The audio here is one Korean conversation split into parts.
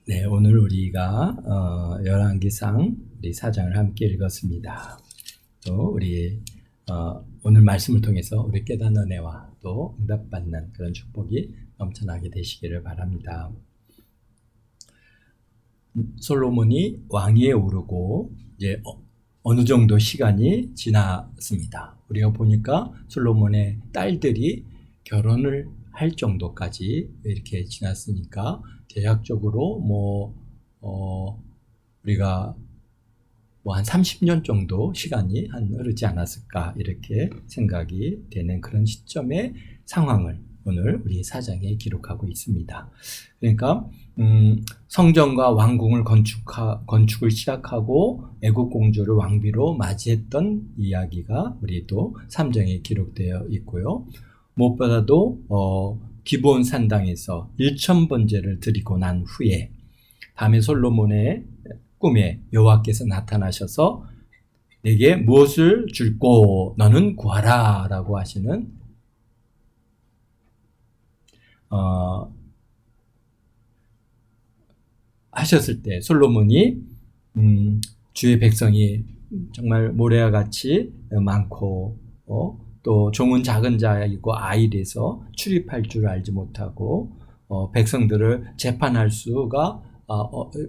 네, 오늘 우리가 열왕기상 우리 4장을 함께 읽었습니다. 또 우리 오늘 말씀을 통해서 우리 깨닫는 은혜와 또 응답받는 그런 축복이 넘쳐나게 되시기를 바랍니다. 솔로몬이 왕위에 오르고 이제 어느 정도 시간이 지났습니다. 우리가 보니까 솔로몬의 딸들이 결혼을 할 정도까지 이렇게 지났으니까 대략적으로 우리가 한 30년 정도 시간이 흐르지 않았을까 이렇게 생각이 되는 그런 시점의 상황을 오늘 우리 사장에 기록하고 있습니다. 그러니까 성전과 왕궁을 건축을 시작하고 애국 공주를 왕비로 맞이했던 이야기가 우리 또 3장에 기록되어 있고요. 무엇보다도 기브온 산당에서 1000번제를 드리고 난 후에 밤에 솔로몬의 꿈에 여호와께서 나타나셔서 내게 무엇을 줄꼬 너는 구하라 라고 하시는 하셨을 때 솔로몬이 주의 백성이 정말 모래와 같이 많고 또 종은 작은 자이고 아이라서 출입할 줄 알지 못하고 백성들을 재판할 수가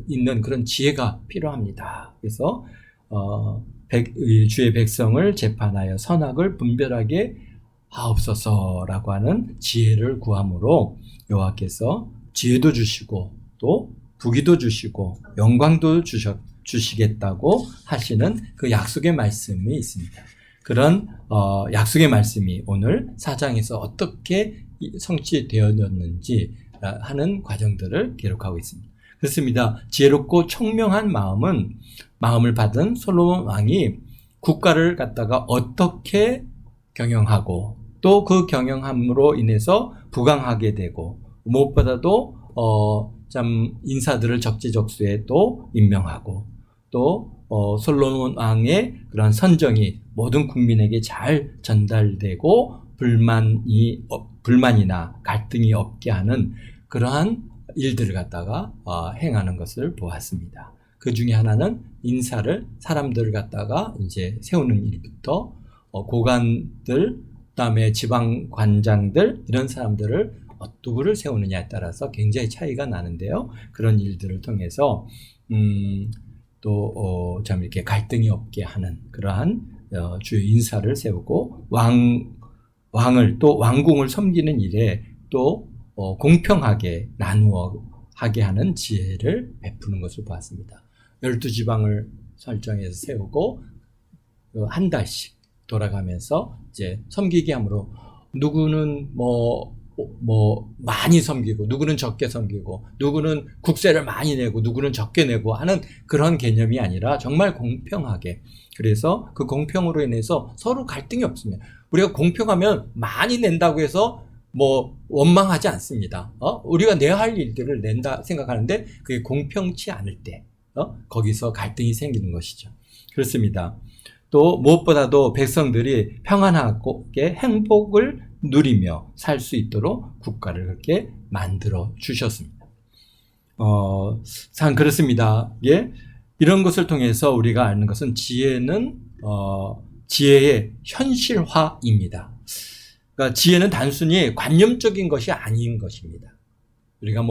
있는 그런 지혜가 필요합니다. 그래서 주의 백성을 재판하여 선악을 분별하게 하옵소서라고 하는 지혜를 구함으로 여호와께서 지혜도 주시고 또 부귀도 주시고 영광도 주시겠다고 하시는 그 약속의 말씀이 있습니다. 그런 약속의 말씀이 오늘 4장에서 어떻게 성취되었는지 하는 과정들을 기록하고 있습니다. 그렇습니다. 지혜롭고 총명한 마음을 받은 솔로몬 왕이 국가를 갖다가 어떻게 경영하고 또 그 경영함으로 인해서 부강하게 되고 무엇보다도 참 인사들을 적재적소에 또 임명하고 또 솔로몬 왕의 그런 선정이 모든 국민에게 잘 전달되고 불만이나 갈등이 없게 하는 그러한 일들을 갖다가 행하는 것을 보았습니다. 그 중에 하나는 사람들을 갖다가 이제 세우는 일부터 고관들, 그다음에 지방 관장들 이런 사람들을 누구를 세우느냐에 따라서 굉장히 차이가 나는데요. 그런 일들을 통해서 또 참 이렇게 갈등이 없게 하는 그러한 주요 인사를 세우고 왕을 또 왕궁을 섬기는 일에 또 공평하게 나누어 하게 하는 지혜를 베푸는 것을 보았습니다. 12지방을 설정해서 세우고 한 달씩 돌아가면서 이제 섬기게 함으로 누구는 많이 섬기고 누구는 적게 섬기고 누구는 국세를 많이 내고 누구는 적게 내고 하는 그런 개념이 아니라 정말 공평하게, 그래서 그 공평으로 인해서 서로 갈등이 없습니다. 우리가 공평하면 많이 낸다고 해서 원망하지 않습니다. 우리가 내야 할 일들을 낸다 생각하는데 그게 공평치 않을 때 거기서 갈등이 생기는 것이죠. 그렇습니다. 또 무엇보다도 백성들이 평안하게 행복을 누리며 살 수 있도록 국가를 그렇게 만들어 주셨습니다. 참 그렇습니다. 예, 이런 것을 통해서 우리가 아는 것은 지혜는 지혜의 현실화입니다. 그러니까 지혜는 단순히 관념적인 것이 아닌 것입니다. 우리가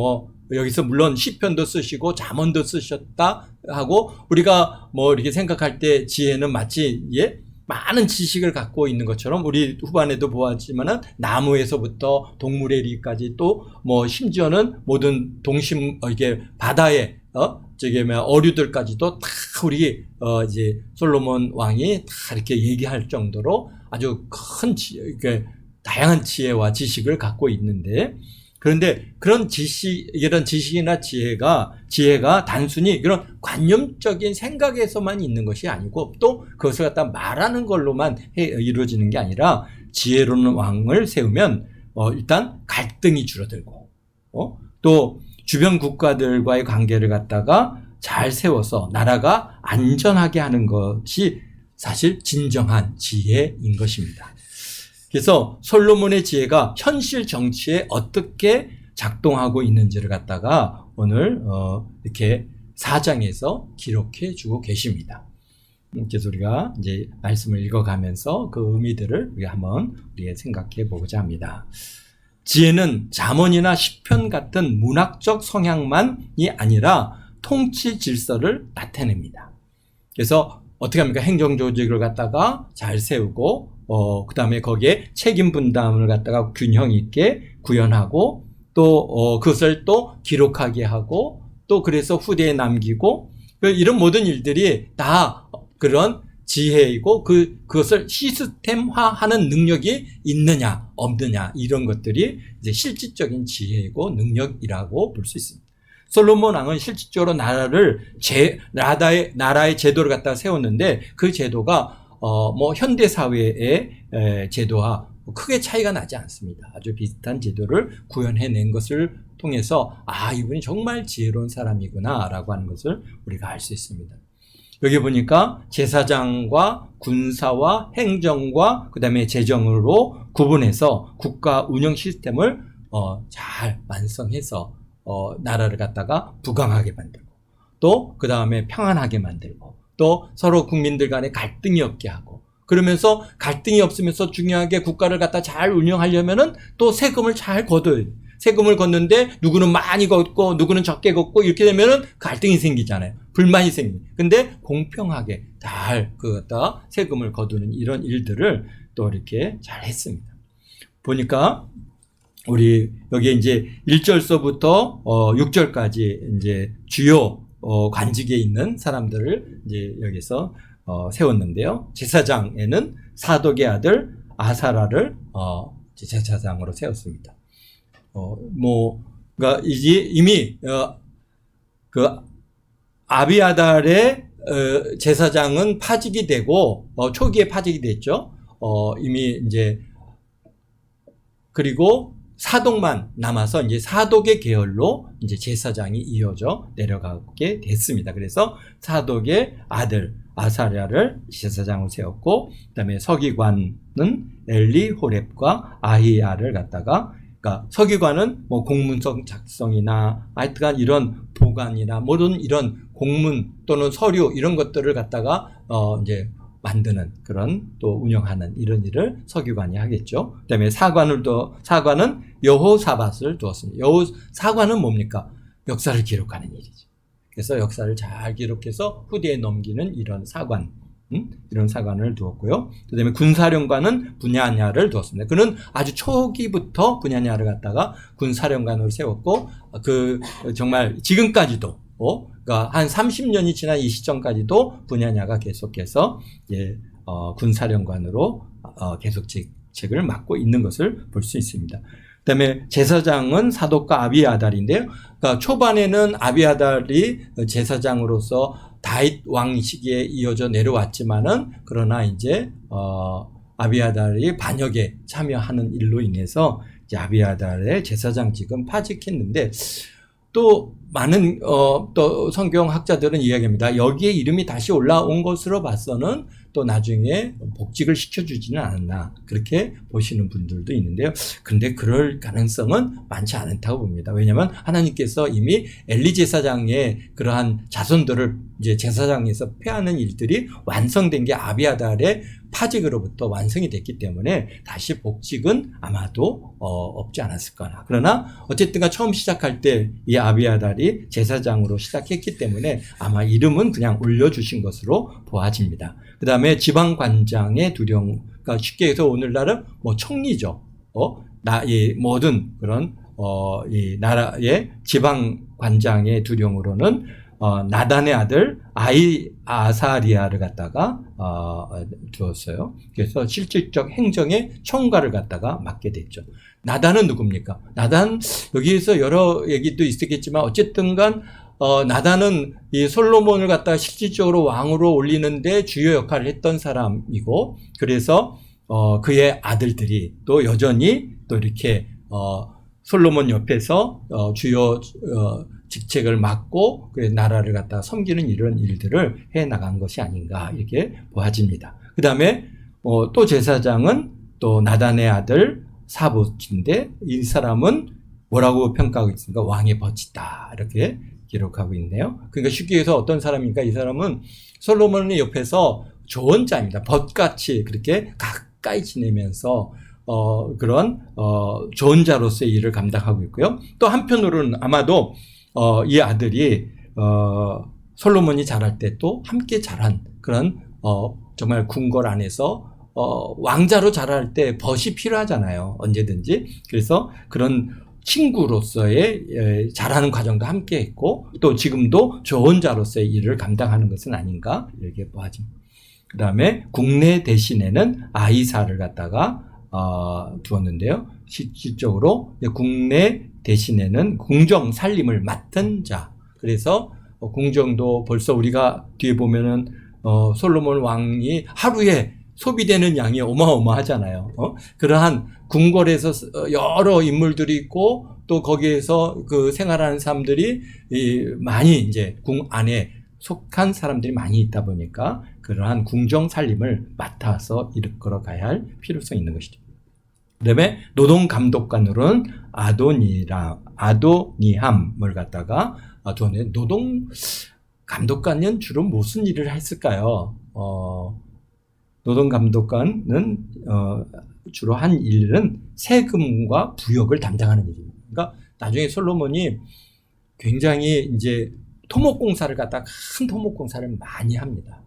여기서 물론 시편도 쓰시고 잠언도 쓰셨다 하고 우리가 이렇게 생각할 때 지혜는 마치 많은 지식을 갖고 있는 것처럼 우리 후반에도 보았지만은 나무에서부터 동물의 리까지 또 심지어는 모든 이게 바다에 어류들까지도 다 우리 이제 솔로몬 왕이 다 이렇게 얘기할 정도로 아주 큰 이렇게 다양한 지혜와 지식을 갖고 있는데, 그런데 이런 지식이나 지혜가 단순히 그런 관념적인 생각에서만 있는 것이 아니고 또 그것을 갖다 말하는 걸로만 이루어지는 게 아니라 지혜로운 왕을 세우면 일단 갈등이 줄어들고 또 주변 국가들과의 관계를 갖다가 잘 세워서 나라가 안전하게 하는 것이 사실 진정한 지혜인 것입니다. 그래서 솔로몬의 지혜가 현실 정치에 어떻게 작동하고 있는지를 갖다가 오늘 이렇게 4장에서 기록해 주고 계십니다. 그래서 우리가 이제 말씀을 읽어가면서 그 의미들을 우리가 한번 우리가 생각해 보고자 합니다. 지혜는 잠언이나 시편 같은 문학적 성향만이 아니라 통치 질서를 나타냅니다. 그래서 어떻게 합니까? 행정 조직을 갖다가 잘 세우고 그 다음에 거기에 책임 분담을 갖다가 균형 있게 구현하고 또 그것을 또 기록하게 하고 또 그래서 후대에 남기고 이런 모든 일들이 다 그런 지혜이고 그것을 시스템화하는 능력이 있느냐 없느냐 이런 것들이 이제 실질적인 지혜이고 능력이라고 볼 수 있습니다. 솔로몬 왕은 실질적으로 나라의 제도를 갖다 세웠는데 그 제도가 뭐 현대 사회의 제도와 크게 차이가 나지 않습니다. 아주 비슷한 제도를 구현해낸 것을 통해서 이분이 정말 지혜로운 사람이구나라고 하는 것을 우리가 알 수 있습니다. 여기 보니까 제사장과 군사와 행정과 그다음에 재정으로 구분해서 국가 운영 시스템을 잘 완성해서 나라를 갖다가 부강하게 만들고 또 그다음에 평안하게 만들고 또 서로 국민들 간에 갈등이 없게 하고 그러면서 갈등이 없으면서 중요하게 국가를 갖다 잘 운영하려면은 또 세금을 잘 걷어야 돼요. 세금을 걷는데 누구는 많이 걷고 누구는 적게 걷고 이렇게 되면은 갈등이 생기잖아요. 불만이 생깁니다. 근데 공평하게 잘 갖다 세금을 거두는 이런 일들을 또 이렇게 잘 했습니다. 보니까 우리 여기에 이제 1절서부터 6절까지 이제 주요 관직에 있는 사람들을 이제 여기서 세웠는데요. 제사장에는 사독의 아들 아사라를 제사장으로 세웠습니다. 그러니까 이미 그 아비아달의 제사장은 파직이 되고 초기에 파직이 됐죠. 이미 이제 그리고 사독만 남아서 이제 사독의 계열로 이제 제사장이 이어져 내려가게 됐습니다. 그래서 사독의 아들 아사랴를 제사장으로 세웠고, 그다음에 서기관은 엘리 호렙과 아히야를 갖다가, 그러니까 서기관은 뭐 공문서 작성이나 하여튼간 이런 보관이나 모든 이런 공문 또는 서류 이런 것들을 갖다가 이제 만드는 그런 또 운영하는 이런 일을 서기관이 하겠죠. 그다음에 사관은 여호사밧을 두었습니다. 사관은 뭡니까? 역사를 기록하는 일이죠. 그래서 역사를 잘 기록해서 후대에 넘기는 이런 사관, 이런 사관을 두었고요. 그다음에 군사령관은 분야냐를 두었습니다. 그는 아주 초기부터 분야냐를 갖다가 군사령관으로 세웠고, 정말 지금까지도 그러니까 한 30년이 지난 이 시점까지도 분야냐가 계속해서 군사령관으로 계속 직책을 맡고 있는 것을 볼 수 있습니다. 그다음에 제사장은 사독과 아비아달인데요. 그러니까 초반에는 아비아달이 제사장으로서 다윗 왕 시기에 이어져 내려왔지만은, 그러나 이제 아비아달이 반역에 참여하는 일로 인해서 이제 아비아달의 제사장직은 파직했는데, 또 많은 또 성경학자들은 이야기합니다. 여기에 이름이 다시 올라온 것으로 봐서는 또 나중에 복직을 시켜주지는 않았나, 그렇게 보시는 분들도 있는데요. 그런데 그럴 가능성은 많지 않다고 봅니다. 왜냐하면 하나님께서 이미 엘리 제사장의 그러한 자손들을 이제 제사장에서 폐하는 일들이 완성된 게 아비아달의 파직으로부터 완성이 됐기 때문에 다시 복직은 아마도 없지 않았을 거나. 그러나 어쨌든가 처음 시작할 때 이 아비아달이 제사장으로 시작했기 때문에 아마 이름은 그냥 올려주신 것으로 보아집니다. 그 다음에 지방관장의 두령, 그러니까 쉽게 해서 오늘날은 뭐 총리죠. 이 모든 그런 이 나라의 지방관장의 두령으로는 나단의 아들 아사리아를 갖다가 두었어요. 그래서 실질적 행정의 총괄을 갖다가 맡게 됐죠. 나단은 누굽니까? 나단, 여기에서 여러 얘기도 있었겠지만 어쨌든간 나단은 이 솔로몬을 갖다가 실질적으로 왕으로 올리는데 주요 역할을 했던 사람이고, 그래서 그의 아들들이 또 여전히 또 이렇게 솔로몬 옆에서 주요 직책을 맡고 그 나라를 갖다가 섬기는 이런 일들을 해 나간 것이 아닌가, 이렇게 보아집니다. 그 다음에 또 제사장은 또 나단의 아들 사봇인데, 이 사람은 뭐라고 평가하고 있습니까? 왕의 벗이다. 이렇게 기록하고 있네요. 그러니까 쉽게 해서 어떤 사람입니까? 이 사람은 솔로몬의 옆에서 좋은 자입니다. 벗같이 그렇게 가까이 지내면서 그런 좋은 자로서의 일을 감당하고 있고요. 또 한편으로는 아마도 이 아들이 솔로몬이 자랄 때 또 함께 자란 그런 정말 궁궐 안에서 왕자로 자랄 때 벗이 필요하잖아요. 언제든지. 그래서 그런 친구로서의 자라는 과정도 함께 했고 또 지금도 좋은 자로서의 일을 감당하는 것은 아닌가 이렇게 보아집니다. 그 다음에 국내 대신에는 아이사를 갖다가 두었는데요. 실질적으로 국내 대신에는 궁정 살림을 맡은 자. 그래서 궁정도 벌써 우리가 뒤에 보면은 솔로몬 왕이 하루에 소비되는 양이 어마어마하잖아요. 그러한 궁궐에서 여러 인물들이 있고 또 거기에서 그 생활하는 사람들이 많이 이제 궁 안에 속한 사람들이 많이 있다 보니까 그러한 궁정 살림을 맡아서 이끌어 가야 할 필요성이 있는 것이죠. 그다음에 노동 감독관으로는 아도니함을 갖다가 두었는데 노동 감독관은 주로 무슨 일을 했을까요? 노동 감독관은 주로 한 일은 세금과 부역을 담당하는 일입니다. 그러니까 나중에 솔로몬이 굉장히 이제 토목공사를 갖다가 큰 토목공사를 많이 합니다.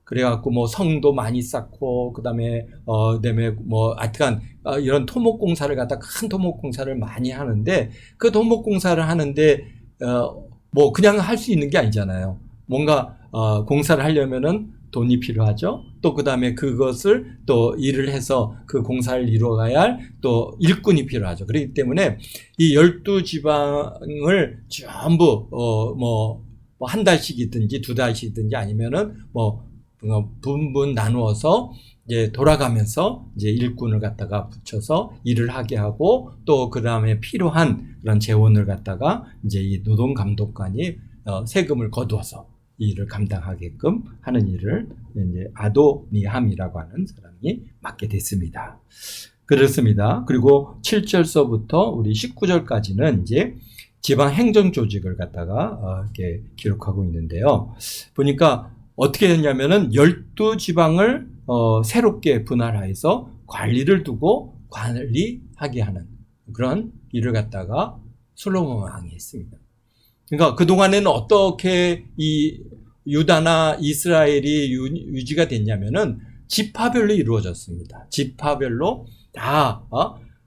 그래갖고 뭐 성도 많이 쌓고 그다음에 뭐 하여튼 이런 토목공사를 갖다 큰 토목공사를 많이 하는데 그 토목공사를 하는데 뭐 그냥 할 수 있는 게 아니잖아요. 뭔가 공사를 하려면은 돈이 필요하죠. 또 그다음에 그것을 또 일을 해서 그 공사를 이루어가야 할 또 일꾼이 필요하죠. 그렇기 때문에 이 12지방을 전부 뭐 한 달씩이든지 두 달씩이든지 아니면은 뭐 분분 나누어서 이제 돌아가면서 이제 일꾼을 갖다가 붙여서 일을 하게 하고 또 그다음에 필요한 그런 재원을 갖다가 이제 이 노동 감독관이 세금을 거두어서 이 일을 감당하게끔 하는 일을 이제 아도니함이라고 하는 사람이 맡게 됐습니다. 그렇습니다. 그리고 7절서부터 우리 19절까지는 이제 지방 행정 조직을 갖다가 이렇게 기록하고 있는데요. 보니까 어떻게 했냐면은 12지방을 새롭게 분할해서 관리를 두고 관리하게 하는 그런 일을 갖다가 솔로몬 왕이 했습니다. 그러니까 그동안에는 어떻게 이 유다나 이스라엘이 유지가 됐냐면은 지파별로 이루어졌습니다. 지파별로 다,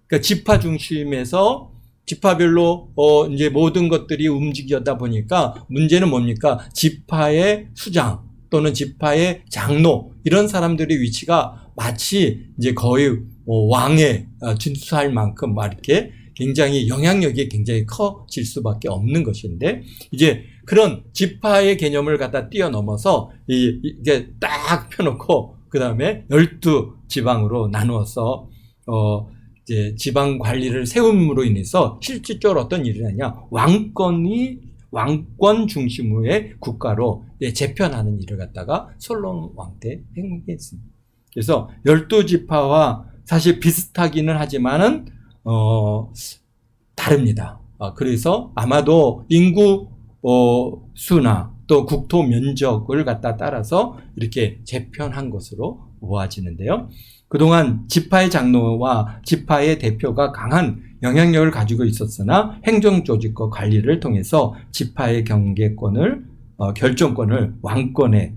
그러니까 지파 중심에서 지파별로 이제 모든 것들이 움직여다 보니까 문제는 뭡니까? 지파의 수장 또는 지파의 장로 이런 사람들의 위치가 마치 이제 거의 왕에 준수할 만큼 이렇게 굉장히 영향력이 굉장히 커질 수밖에 없는 것인데 이제 그런 지파의 개념을 갖다 뛰어넘어서 이게 딱 펴놓고 그 다음에 12지방으로 나누어서 이제 지방 관리를 세움으로 인해서 실질적으로 어떤 일이 하냐 왕권 중심의 국가로 재편하는 일을 갖다가 솔로몬 왕 때 행했습니다. 그래서 12지파와 사실 비슷하기는 하지만은 다릅니다. 그래서 아마도 인구 수나 또 국토 면적을 갖다 따라서 이렇게 재편한 것으로 보아지는데요. 그동안 지파의 장로와 지파의 대표가 강한 영향력을 가지고 있었으나 행정조직과 관리를 통해서 지파의 경계권을 결정권을 왕권에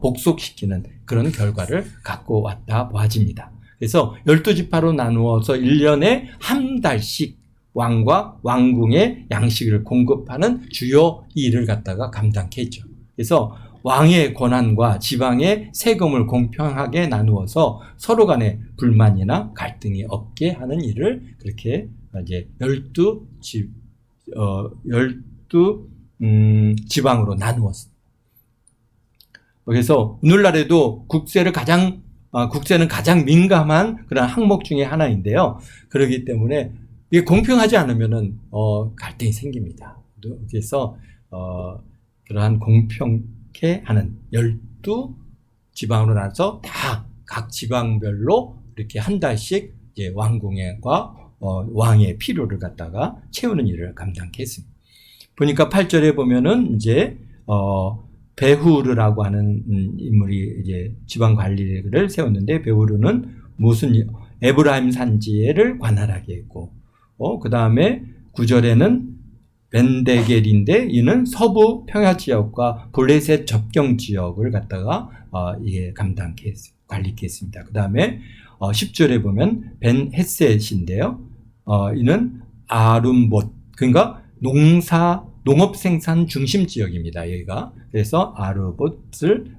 복속시키는 그런 결과를 갖고 왔다 보아집니다. 그래서 12지파로 나누어서 1년에 한 달씩 왕과 왕궁의 양식을 공급하는 주요 일을 갖다가 감당케 했죠. 그래서 왕의 권한과 지방의 세금을 공평하게 나누어서 서로 간에 불만이나 갈등이 없게 하는 일을 그렇게 이제 12지방으로 나누었습니다. 그래서 오늘날에도 국세는 가장 민감한 그런 항목 중에 하나인데요. 그렇기 때문에 이게 공평하지 않으면은 갈등이 생깁니다. 그래서 그러한 공평케 하는 12지방으로 나눠서 다 각 지방별로 이렇게 한 달씩 이제 왕궁과 왕의 필요를 갖다가 채우는 일을 감당했습니다. 보니까 8절에 보면은 이제 베후르라고 하는 인물이 이제 지방 관리를 세웠는데, 베후르는 무슨 에브라임 산지를 관할하게 했고, 그 다음에 9절에는 벤데겔인데 이는 서부 평야 지역과 블레셋 접경 지역을 갖다가 이게 관리했습니다. 그 다음에 10절에 보면 벤 헤셋인데요. 이는 아름봇, 그러니까 농업 생산 중심 지역입니다. 여기가. 그래서 아르봇을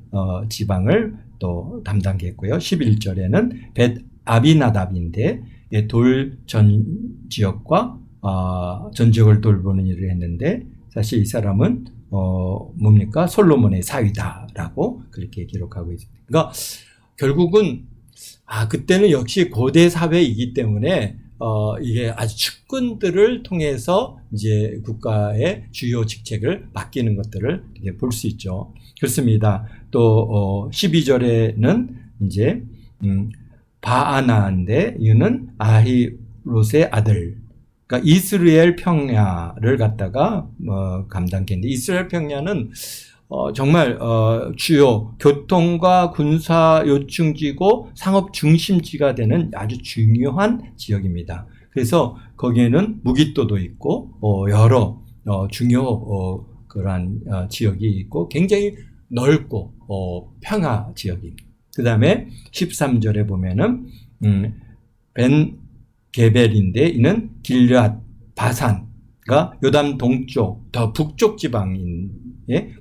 지방을 또 담당했고요. 11절에는 벳 아비나답인데 돌 전 지역과 전 지역을 돌보는 일을 했는데, 사실 이 사람은 뭡니까? 솔로몬의 사위다라고 그렇게 기록하고 있습니다. 그러니까 결국은 그때는 역시 고대 사회이기 때문에 이게 아주 측근들을 통해서 이제 국가의 주요 직책을 맡기는 것들을 이렇게 볼 수 있죠. 그렇습니다. 또 12절에는 이제 바아나인데 이는 아히롯의 아들, 그러니까 이스라엘 평야를 갖다가 감당했는데, 이스라엘 평야는 정말 주요 교통과 군사 요충지고 상업 중심지가 되는 아주 중요한 지역입니다. 그래서 거기에는 무기토도 있고 여러 중요 그러한 지역이 있고 굉장히 넓고 평화 지역입니다. 그 다음에 13절에 보면은 벤 게벨인데 이는 길앗 바산과 요단 동쪽 더 북쪽 지방인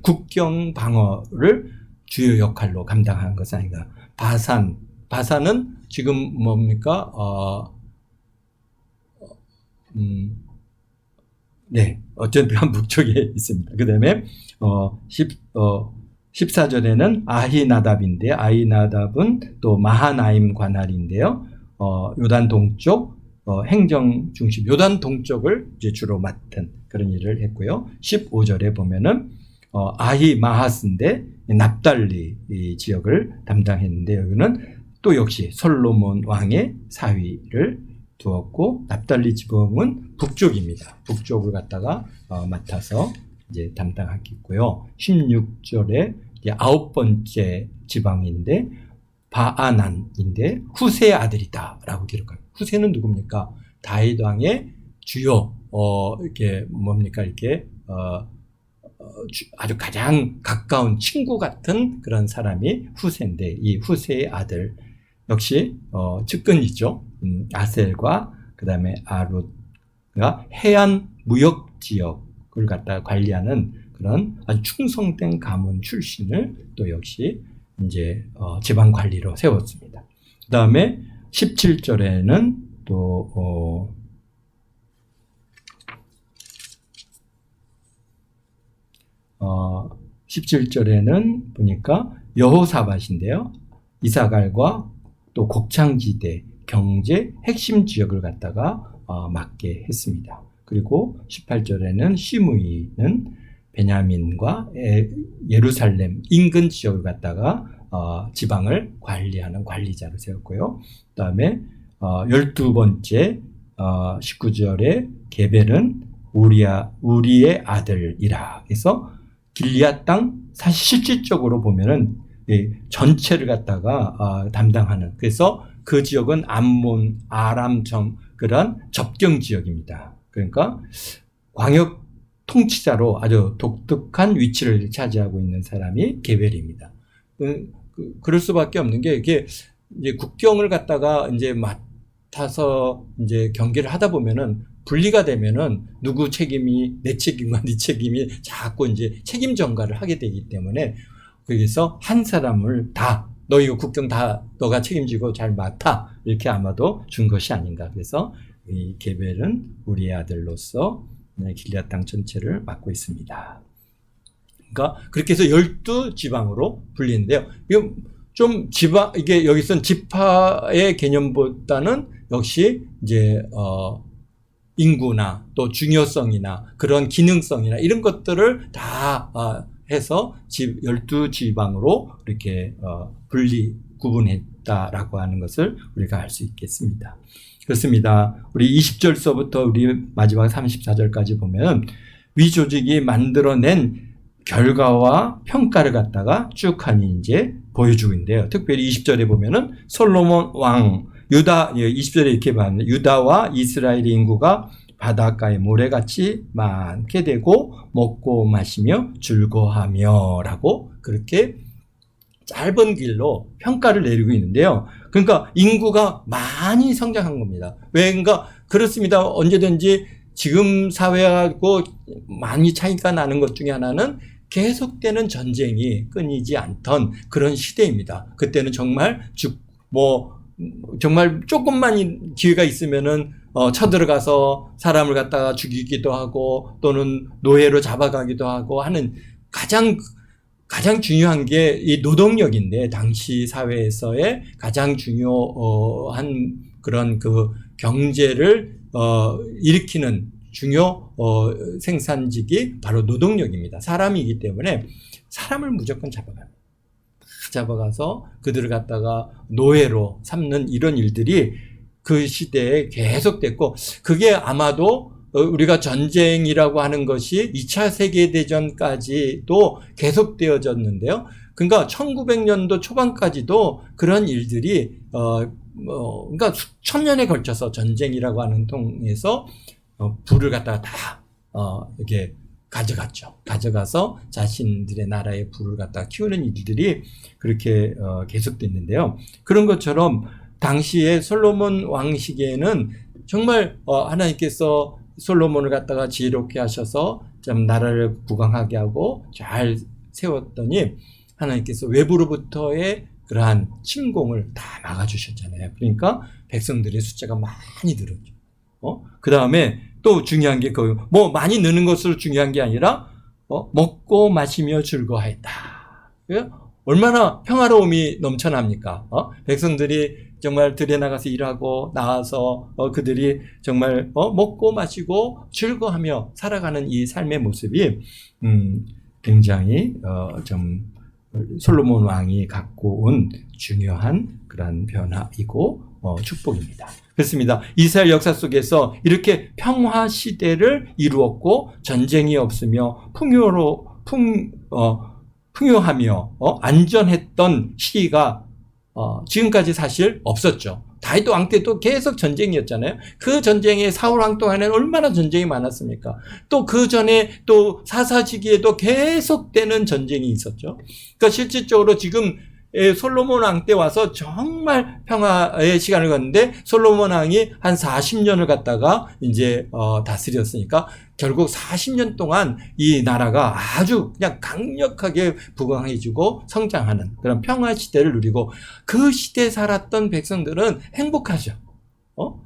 국경 방어를 주요 역할로 감당한 것은 아닌가. 바산은 지금 뭡니까? 네, 어쨌든 북쪽에 있습니다. 그 다음에 14절에는 아히나답인데, 아히나답은 또 마하나임 관할인데요. 요단 동쪽 행정 중심, 요단 동쪽을 이제 주로 맡은 그런 일을 했고요. 15절에 보면은 아히마하스인데 납달리 이 지역을 담당했는데, 여기는 또 역시 솔로몬 왕의 사위를 두었고, 납달리 지방은 북쪽입니다. 북쪽을 갖다가 맡아서 이제 담당하겠고요. 16절에 이제 9번째 지방인데 바아난인데 후세의 아들이다라고 기록합니다. 후세는 누굽니까? 다윗 왕의 주요 이렇게 뭡니까? 이렇게 아주 가장 가까운 친구 같은 그런 사람이 후세인데, 이 후세의 아들 역시 측근이죠. 아셀과 그 다음에 아룻가 해안 무역 지역을 갖다 관리하는 그런 아주 충성된 가문 출신을 또 역시 이제 지방 관리로 세웠습니다. 그 다음에 17절에는 또 17절에는 보니까 여호사밧인데요. 이사갈과 또 곡창지대, 경제 핵심 지역을 갖다가 맡게 했습니다. 그리고 18절에는 시므이는 베냐민과 예루살렘 인근 지역을 갖다가 지방을 관리하는 관리자로 세웠고요. 그 다음에 12번째 19절에 게벨은 우리의 아들이라 해서 길리앗 땅, 사실 실질적으로 보면은 전체를 갖다가 담당하는, 그래서 그 지역은 암몬, 아람 그런 접경 지역입니다. 그러니까 광역 통치자로 아주 독특한 위치를 차지하고 있는 사람이 게벨입니다. 그럴 수밖에 없는 게, 이게 이제 국경을 갖다가 이제 맡아서 이제 경계를 하다 보면은 분리가 되면은 누구 책임이 내 책임과 네 책임이 자꾸 이제 책임 전가를 하게 되기 때문에, 그래서 한 사람을 다 너 이거 국경 다 너가 책임지고 잘 맡아 이렇게 아마도 준 것이 아닌가. 그래서 이 게벨은 우리의 아들로서 길리앗 땅 전체를 맡고 있습니다. 그러니까 그렇게 해서 12지방으로 불리는데요. 좀 이게 여기서는 지파의 개념보다는 역시 이제 인구나 또 중요성이나 그런 기능성이나 이런 것들을 다 해서 12지방으로 이렇게 구분했다라고 하는 것을 우리가 알 수 있겠습니다. 그렇습니다. 우리 20절서부터 우리 마지막 34절까지 보면 위조직이 만들어낸 결과와 평가를 갖다가 쭉 하니 이제 보여주고 있는데요. 특별히 20절에 보면은 솔로몬 왕, 유다, 20절에 이렇게 말합니다. 유다와 이스라엘의 인구가 바닷가의 모래같이 많게 되고 먹고 마시며 즐거워하며 라고 그렇게 짧은 길로 평가를 내리고 있는데요. 그러니까 인구가 많이 성장한 겁니다. 왜? 그러니까 그렇습니다. 언제든지 지금 사회하고 많이 차이가 나는 것 중에 하나는 계속되는 전쟁이 끊이지 않던 그런 시대입니다. 그때는 정말 정말 조금만 기회가 있으면은 쳐들어가서 사람을 갖다가 죽이기도 하고 또는 노예로 잡아가기도 하고 하는 가장 중요한 게 이 노동력인데 당시 사회에서의 가장 중요한 그런 그 경제를 일으키는 중요 생산직이 바로 노동력입니다. 사람이기 때문에 사람을 무조건 잡아가서 그들을 갖다가 노예로 삼는 이런 일들이 그 시대에 계속됐고 그게 아마도 우리가 전쟁이라고 하는 것이 2차 세계대전까지도 계속되어졌는데요. 그러니까 1900년도 초반까지도 그런 일들이 그러니까 수천 년에 걸쳐서 전쟁이라고 하는 통해서 부를 갖다가 다 이렇게 가져갔죠. 가져가서 자신들의 나라의 부를 갖다가 키우는 일들이 그렇게 계속됐는데요. 그런 것처럼 당시에 솔로몬 왕 시기에는 정말 하나님께서 솔로몬을 갖다가 지혜롭게 하셔서 좀 나라를 부강하게 하고 잘 세웠더니 하나님께서 외부로부터의 그러한 침공을 다 막아주셨잖아요. 그러니까 백성들의 숫자가 많이 늘었죠. 그 다음에 또 중요한 게 많이 느는 것으로 중요한 게 아니라 먹고 마시며 즐거워했다. 얼마나 평화로움이 넘쳐납니까? 백성들이 정말 들에 나가서 일하고 나와서 그들이 정말 먹고 마시고 즐거워하며 살아가는 이 삶의 모습이 굉장히 좀 솔로몬 왕이 갖고 온 중요한 그런 변화이고 축복입니다. 그렇습니다. 이스라엘 역사 속에서 이렇게 평화 시대를 이루었고 전쟁이 없으며 풍요하며 안전했던 시기가 지금까지 사실 없었죠. 다윗 왕 때도 계속 전쟁이었잖아요. 그 전쟁에 사울 왕 동안에는 얼마나 전쟁이 많았습니까? 또 그 전에 또 사사시기에도 계속되는 전쟁이 있었죠. 그러니까 실질적으로 지금 솔로몬 왕 때 와서 정말 평화의 시간을 갖는데 솔로몬 왕이 한 40년을 갖다가 이제 다스렸으니까 결국 40년 동안 이 나라가 아주 그냥 강력하게 부강해지고 성장하는 그런 평화 시대를 누리고 그 시대에 살았던 백성들은 행복하죠.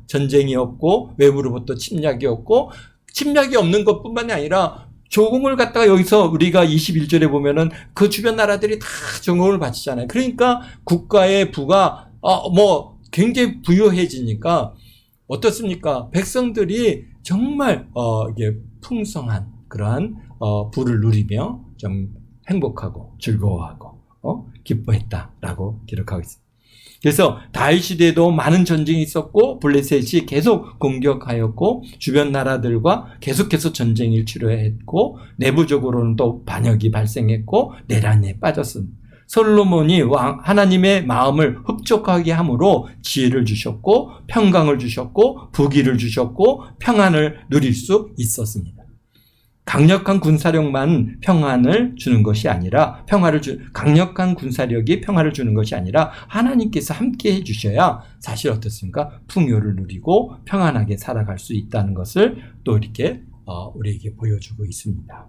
전쟁이 없고 외부로부터 침략이 없고 침략이 없는 것뿐만이 아니라 조공을 갖다가 여기서 우리가 21절에 보면은 그 주변 나라들이 다 조공을 바치잖아요. 그러니까 국가의 부가 굉장히 부유해지니까 어떻습니까? 백성들이 정말 이게 풍성한 그러한 부를 누리며 좀 행복하고 즐거워하고 기뻐했다라고 기록하고 있습니다. 그래서 다윗 시대에도 많은 전쟁이 있었고 블레셋이 계속 공격하였고 주변 나라들과 계속해서 전쟁을 치러했고 내부적으로는 또 반역이 발생했고 내란에 빠졌습니다. 솔로몬이 하나님의 마음을 흡족하게 함으로 지혜를 주셨고 평강을 주셨고 부귀를 주셨고 평안을 누릴 수 있었습니다. 강력한 군사력만 평안을 주는 것이 아니라 강력한 군사력이 평화를 주는 것이 아니라 하나님께서 함께 해주셔야 사실 어떻습니까? 풍요를 누리고 평안하게 살아갈 수 있다는 것을 또 이렇게 우리에게 보여주고 있습니다.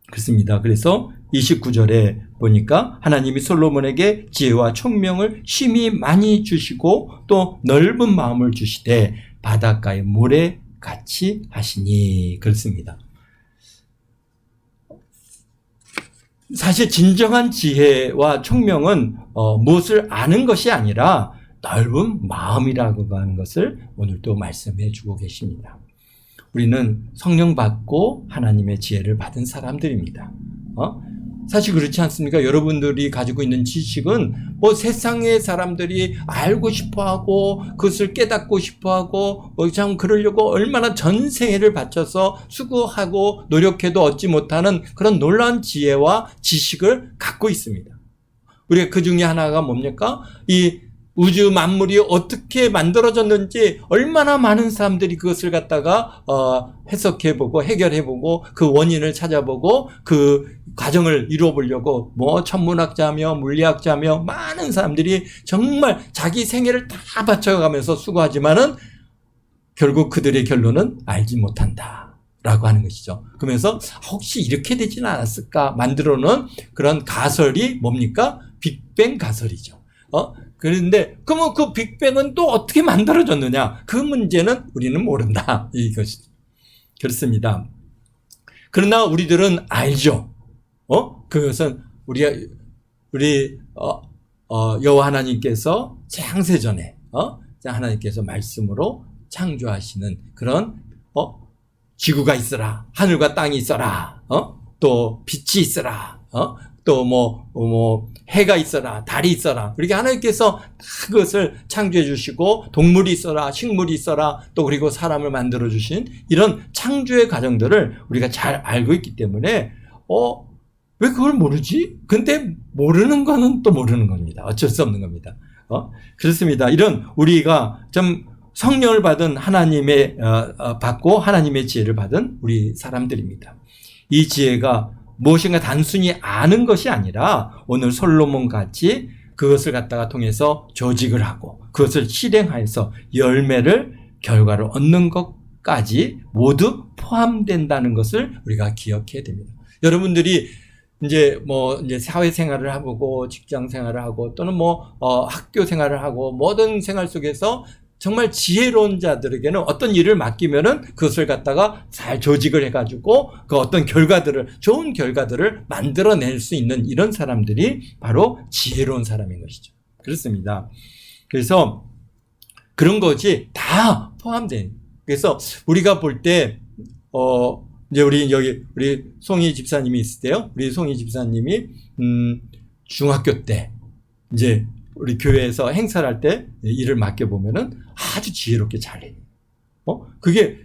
그렇습니다. 그래서 29절에 보니까 하나님이 솔로몬에게 지혜와 총명을 심히 많이 주시고 또 넓은 마음을 주시되 바닷가의 모래같이 하시니 그렇습니다. 사실 진정한 지혜와 총명은 무엇을 아는 것이 아니라 넓은 마음이라고 하는 것을 오늘 또 말씀해 주고 계십니다. 우리는 성령 받고 하나님의 지혜를 받은 사람들입니다. 사실 그렇지 않습니까? 여러분들이 가지고 있는 지식은 뭐 세상의 사람들이 알고 싶어하고 그것을 깨닫고 싶어하고 참 그러려고 얼마나 전생애를 바쳐서 수고하고 노력해도 얻지 못하는 그런 놀라운 지혜와 지식을 갖고 있습니다. 우리가 그 중에 하나가 뭡니까? 이 우주 만물이 어떻게 만들어졌는지 얼마나 많은 사람들이 그것을 갖다가 해석해보고 해결해보고 그 원인을 찾아보고 그 과정을 이루어보려고 뭐 천문학자며 물리학자며 많은 사람들이 정말 자기 생애를 다 바쳐가면서 수고하지만은 결국 그들의 결론은 알지 못한다 라고 하는 것이죠. 그러면서 혹시 이렇게 되지는 않았을까 만들어놓은 그런 가설이 뭡니까? 빅뱅 가설이죠. 그런데 그러면 그 빅뱅은 또 어떻게 만들어졌느냐? 그 문제는 우리는 모른다. 이것이 그렇습니다. 그러나 우리들은 알죠. 그것은 우리 여호와 하나님께서 창세전에 하나님께서 말씀으로 창조하시는 그런 지구가 있어라, 하늘과 땅이 있어라, 또 빛이 있어라, 또 뭐 해가 있어라, 달이 있어라. 그렇게 하나님께서 다 그것을 창조해 주시고 동물이 있어라, 식물이 있어라, 또 그리고 사람을 만들어 주신 이런 창조의 과정들을 우리가 잘 알고 있기 때문에 왜 그걸 모르지? 근데 모르는 거는 또 모르는 겁니다. 어쩔 수 없는 겁니다. 그렇습니다. 이런 우리가 좀 성령을 받은 받고 하나님의 지혜를 받은 우리 사람들입니다. 이 지혜가 무엇인가 단순히 아는 것이 아니라 오늘 솔로몬 같이 그것을 갖다가 통해서 조직을 하고 그것을 실행하여서 열매를 결과를 얻는 것까지 모두 포함된다는 것을 우리가 기억해야 됩니다. 여러분들이 이제 사회생활을 하고 직장 생활을 하고 또는 학교 생활을 하고 모든 생활 속에서 정말 지혜로운 자들에게는 어떤 일을 맡기면은 그것을 갖다가 잘 조직을 해가지고 그 어떤 좋은 결과들을 만들어낼 수 있는 이런 사람들이 바로 지혜로운 사람인 것이죠. 그렇습니다. 그래서 그런 것이 다 포함된. 그래서 우리가 볼 때, 이제 우리 송이 집사님이 있을 때요. 우리 송이 집사님이, 중학교 때, 이제 우리 교회에서 행사를 할 때 일을 맡겨보면은 아주 지혜롭게 잘해요. 그게,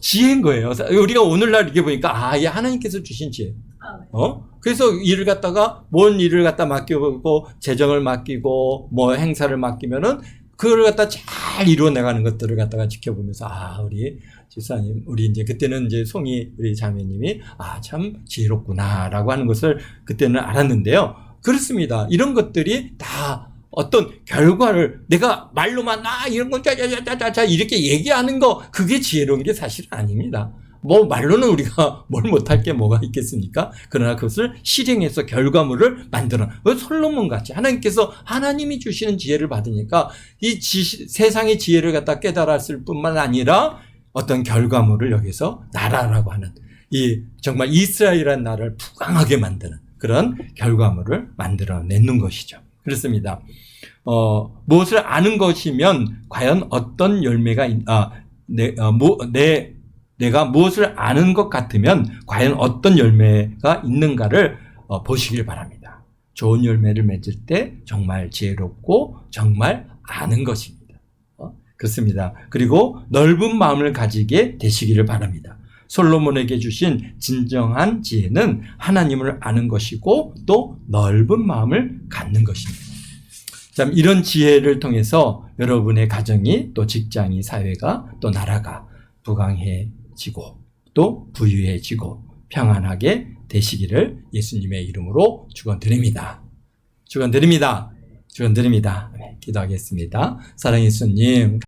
지혜인 거예요. 우리가 오늘날 이렇게 보니까, 이게 하나님께서 주신 지혜. 그래서 일을 갖다가, 뭔 일을 갖다 맡겨보고, 재정을 맡기고, 행사를 맡기면은, 그걸 갖다 잘 이루어내가는 것들을 갖다가 지켜보면서, 우리 집사님, 우리 이제 그때는 이제 송이 우리 자매님이, 참 지혜롭구나라고 하는 것을 그때는 알았는데요. 그렇습니다. 이런 것들이 다 어떤 결과를 내가 말로만 이런 건 짜자자자자 이렇게 얘기하는 거 그게 지혜로운 게 사실은 아닙니다. 말로는 우리가 뭘 못할 게 뭐가 있겠습니까? 그러나 그것을 실행해서 결과물을 만들어. 솔로몬 같이 하나님이 주시는 지혜를 받으니까 이 세상의 지혜를 갖다 깨달았을 뿐만 아니라 어떤 결과물을 여기서 나라라고 하는 이 정말 이스라엘이라는 나라를 부강하게 만드는 그런 결과물을 만들어내는 것이죠. 그렇습니다. 무엇을 아는 것이면 과연 어떤 열매가 내가 무엇을 아는 것 같으면 과연 어떤 열매가 있는가를 보시길 바랍니다. 좋은 열매를 맺을 때 정말 지혜롭고 정말 아는 것입니다. 그렇습니다. 그리고 넓은 마음을 가지게 되시기를 바랍니다. 솔로몬에게 주신 진정한 지혜는 하나님을 아는 것이고 또 넓은 마음을 갖는 것입니다. 참 이런 지혜를 통해서 여러분의 가정이 또 직장이 사회가 또 나라가 부강해지고 또 부유해지고 평안하게 되시기를 예수님의 이름으로 축원드립니다. 축원드립니다. 축원드립니다. 네, 기도하겠습니다. 사랑의 예수님